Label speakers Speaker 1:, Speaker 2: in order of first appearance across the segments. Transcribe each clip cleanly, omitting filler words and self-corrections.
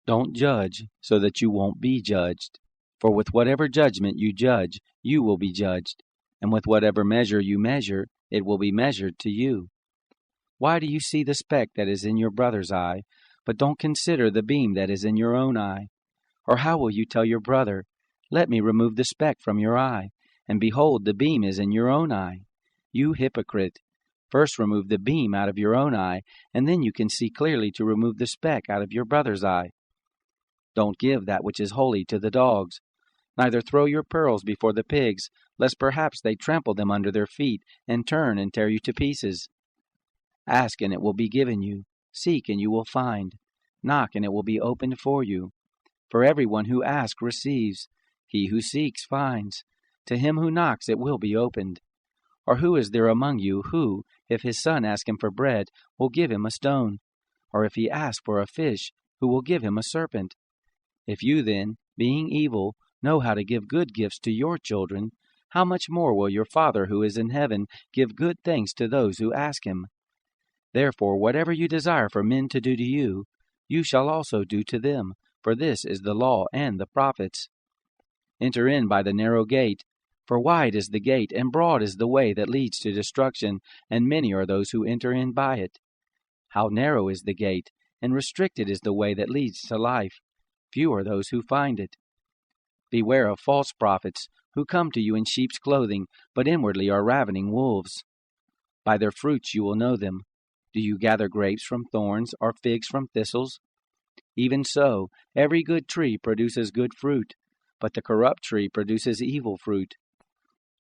Speaker 1: Don't judge, so that you won't be judged. For with whatever judgment you judge, you will be judged, and with whatever measure you measure, it will be measured to you. Why do you see the speck that is in your brother's eye, but don't consider the beam that is in your own eye? Or how will you tell your brother, "Let me remove the speck from your eye," and behold, the beam is in your own eye? You hypocrite! First remove the beam out of your own eye, and then you can see clearly to remove the speck out of your brother's eye. Don't give that which is holy to the dogs, neither throw your pearls before the pigs, lest perhaps they trample them under their feet, and turn and tear you to pieces. Ask, and it will be given you. Seek, and you will find. Knock, and it will be opened for you. For everyone who asks receives. He who seeks finds. To him who knocks it will be opened. Or who is there among you who, if his son asks him for bread, will give him a stone? Or if he asks for a fish, who will give him a serpent? If you then, being evil, know how to give good gifts to your children, how much more will your Father who is in heaven give good things to those who ask him? Therefore, whatever you desire for men to do to you, you shall also do to them, for this is the law and the prophets. Enter in by the narrow gate, for wide is the gate, and broad is the way that leads to destruction, and many are those who enter in by it. How narrow is the gate, and restricted is the way that leads to life. Few are those who find it. Beware of false prophets, who come to you in sheep's clothing, but inwardly are ravening wolves. By their fruits you will know them. Do you gather grapes from thorns, or figs from thistles? Even so, every good tree produces good fruit, but the corrupt tree produces evil fruit.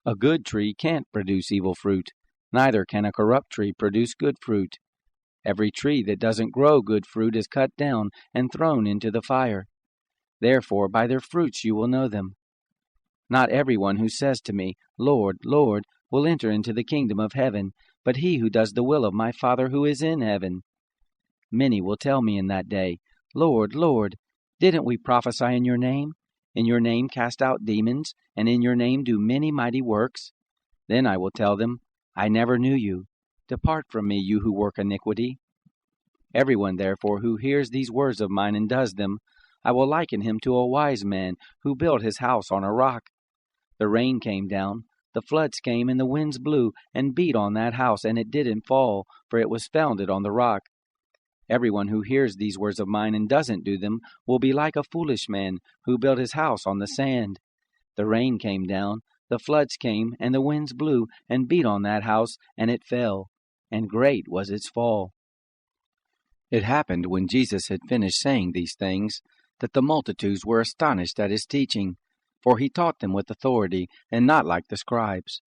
Speaker 1: A good tree can't produce evil fruit, neither can a corrupt tree produce good fruit. Every tree that doesn't grow good fruit is cut down and thrown into the fire. Therefore, by their fruits you will know them. Not everyone who says to me, "Lord, Lord," will enter into the kingdom of heaven, but he who does the will of my Father who is in heaven. Many will tell me in that day, "Lord, Lord, didn't we prophesy in your name? In your name cast out demons, and in your name do many mighty works?" Then I will tell them, "I never knew you. Depart from me, you who work iniquity." Everyone, therefore, who hears these words of mine and does them, I will liken him to a wise man who built his house on a rock. The rain came down, the floods came, and the winds blew and beat on that house, and it didn't fall, for it was founded on the rock. Everyone who hears these words of mine and doesn't do them will be like a foolish man who built his house on the sand. The rain came down, the floods came, and the winds blew and beat on that house, and it fell, and great was its fall. It happened when Jesus had finished saying these things, that the multitudes were astonished at his teaching, for he taught them with authority, and not like the scribes.